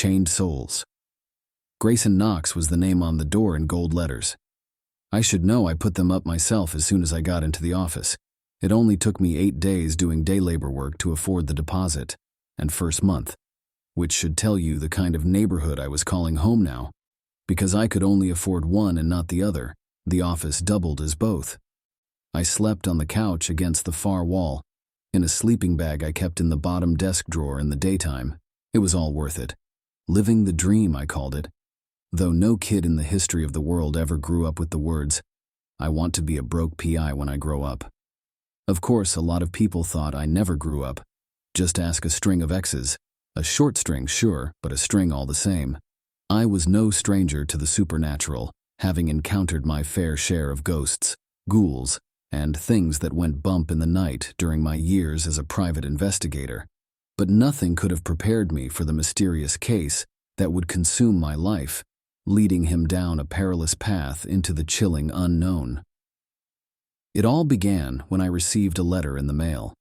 Chained Souls. Grayson Knox was the name on the door in gold letters. I should know. I put them up myself as soon as I got into the office. It only took me 8 days doing day labor work to afford the deposit and first month, which should tell you the kind of neighborhood I was calling home now. Because I could only afford one and not the other, the office doubled as both. I slept on the couch against the far wall, in a sleeping bag I kept in the bottom desk drawer in the daytime. It was all worth it. Living the dream, I called it. Though no kid in the history of the world ever grew up with the words, "I want to be a broke PI when I grow up." Of course, a lot of people thought I never grew up. Just ask a string of X's. A short string, sure, but a string all the same. I was no stranger to the supernatural, having encountered my fair share of ghosts, ghouls, and things that went bump in the night during my years as a private investigator. But nothing could have prepared me for the mysterious case that would consume my life, leading him down a perilous path into the chilling unknown. It all began when I received a letter in the mail.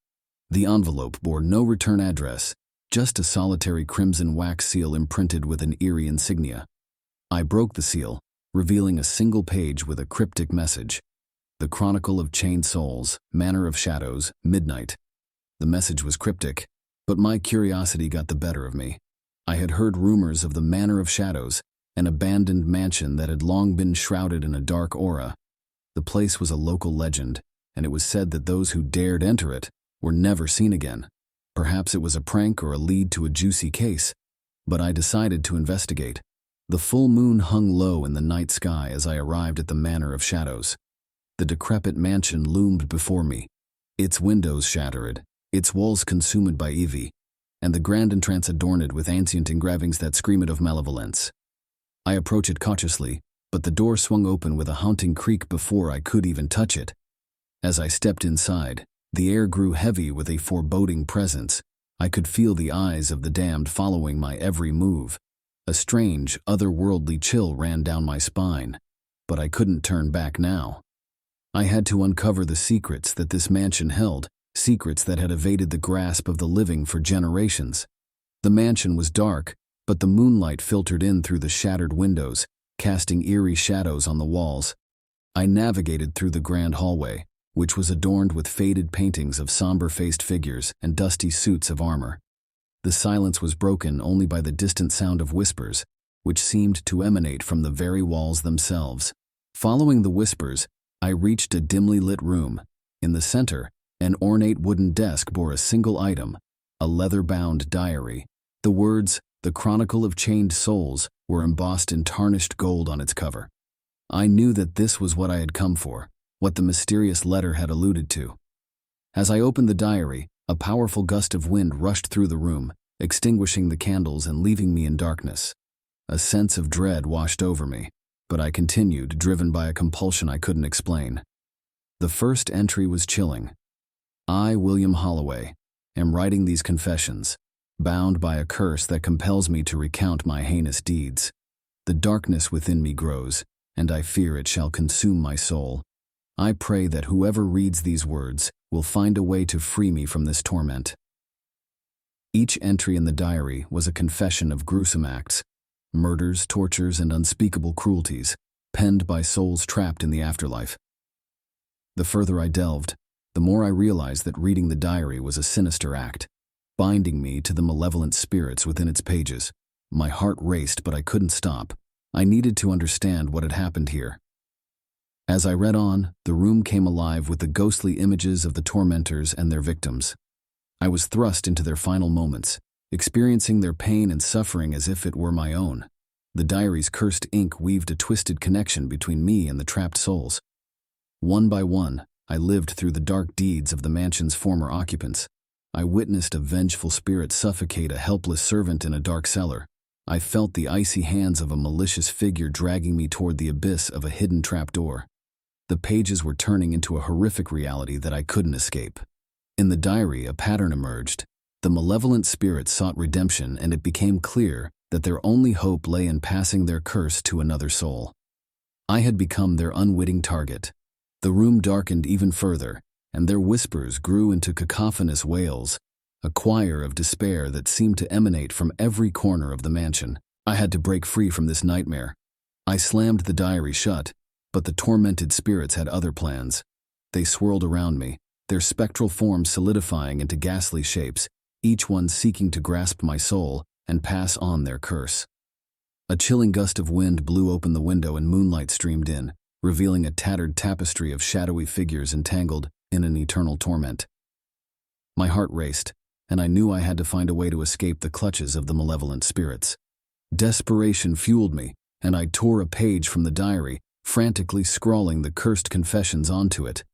The envelope bore no return address, just a solitary crimson wax seal imprinted with an eerie insignia. I broke the seal, revealing a single page with a cryptic message. The Chronicle of Chained Souls, Manor of Shadows, Midnight. The message was cryptic, but my curiosity got the better of me. I had heard rumors of the Manor of Shadows, an abandoned mansion that had long been shrouded in a dark aura. The place was a local legend, and it was said that those who dared enter it were never seen again. Perhaps it was a prank or a lead to a juicy case, but I decided to investigate. The full moon hung low in the night sky as I arrived at the Manor of Shadows. The decrepit mansion loomed before me, its windows shattered, its walls consumed by ivy, and the grand entrance adorned with ancient engravings that screamed of malevolence. I approached it cautiously, but the door swung open with a haunting creak before I could even touch it. As I stepped inside, the air grew heavy with a foreboding presence. I could feel the eyes of the damned following my every move. A strange, otherworldly chill ran down my spine, but I couldn't turn back now. I had to uncover the secrets that this mansion held, secrets that had evaded the grasp of the living for generations. The mansion was dark, but the moonlight filtered in through the shattered windows, casting eerie shadows on the walls. I navigated through the grand hallway, which was adorned with faded paintings of somber-faced figures and dusty suits of armor. The silence was broken only by the distant sound of whispers, which seemed to emanate from the very walls themselves. Following the whispers, I reached a dimly lit room. In the center, an ornate wooden desk bore a single item, a leather-bound diary. The words, "The Chronicle of Chained Souls," were embossed in tarnished gold on its cover. I knew that this was what I had come for, what the mysterious letter had alluded to. As I opened the diary, a powerful gust of wind rushed through the room, extinguishing the candles and leaving me in darkness. A sense of dread washed over me, but I continued, driven by a compulsion I couldn't explain. The first entry was chilling. I, William Holloway, am writing these confessions, bound by a curse that compels me to recount my heinous deeds. The darkness within me grows, and I fear it shall consume my soul. I pray that whoever reads these words will find a way to free me from this torment. Each entry in the diary was a confession of gruesome acts, murders, tortures, and unspeakable cruelties, penned by souls trapped in the afterlife. The further I delved, the more I realized that reading the diary was a sinister act, binding me to the malevolent spirits within its pages. My heart raced, but I couldn't stop. I needed to understand what had happened here. As I read on, the room came alive with the ghostly images of the tormentors and their victims. I was thrust into their final moments, experiencing their pain and suffering as if it were my own. The diary's cursed ink weaved a twisted connection between me and the trapped souls. One by one, I lived through the dark deeds of the mansion's former occupants. I witnessed a vengeful spirit suffocate a helpless servant in a dark cellar. I felt the icy hands of a malicious figure dragging me toward the abyss of a hidden trapdoor. The pages were turning into a horrific reality that I couldn't escape. In the diary, a pattern emerged. The malevolent spirits sought redemption, and it became clear that their only hope lay in passing their curse to another soul. I had become their unwitting target. The room darkened even further, and their whispers grew into cacophonous wails. a choir of despair that seemed to emanate from every corner of the mansion. I had to break free from this nightmare. I slammed the diary shut, but the tormented spirits had other plans. They swirled around me, their spectral forms solidifying into ghastly shapes, each one seeking to grasp my soul and pass on their curse. A chilling gust of wind blew open the window and moonlight streamed in, revealing a tattered tapestry of shadowy figures entangled in an eternal torment. My heart raced, and I knew I had to find a way to escape the clutches of the malevolent spirits. Desperation fueled me, and I tore a page from the diary, frantically scrawling the cursed confessions onto it.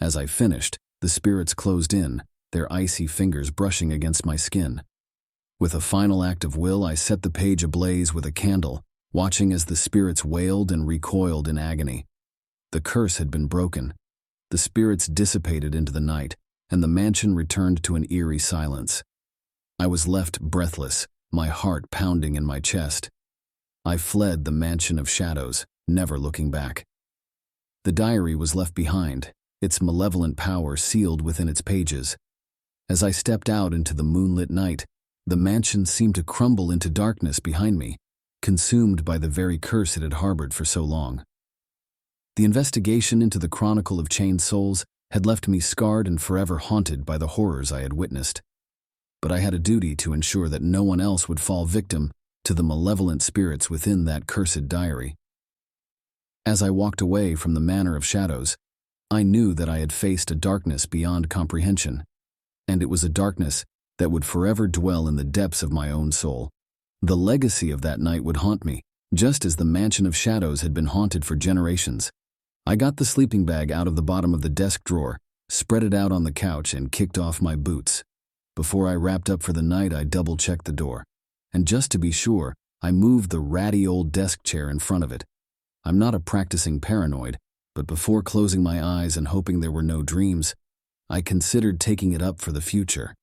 As I finished, the spirits closed in, their icy fingers brushing against my skin. With a final act of will, I set the page ablaze with a candle, watching as the spirits wailed and recoiled in agony. The curse had been broken. The spirits dissipated into the night, and the mansion returned to an eerie silence. I was left breathless, my heart pounding in my chest. I fled the mansion of shadows, never looking back. The diary was left behind, its malevolent power sealed within its pages. As I stepped out into the moonlit night, the mansion seemed to crumble into darkness behind me, consumed by the very curse it had harbored for so long. The investigation into the Chronicle of Chained Souls had left me scarred and forever haunted by the horrors I had witnessed. But I had a duty to ensure that no one else would fall victim to the malevolent spirits within that cursed diary. As I walked away from the Manor of Shadows, I knew that I had faced a darkness beyond comprehension, and it was a darkness that would forever dwell in the depths of my own soul. The legacy of that night would haunt me, just as the Mansion of Shadows had been haunted for generations. I got the sleeping bag out of the bottom of the desk drawer, spread it out on the couch, and kicked off my boots. Before I wrapped up for the night, I double-checked the door. And just to be sure, I moved the ratty old desk chair in front of it. I'm not a practicing paranoid, but before closing my eyes and hoping there were no dreams, I considered taking it up for the future.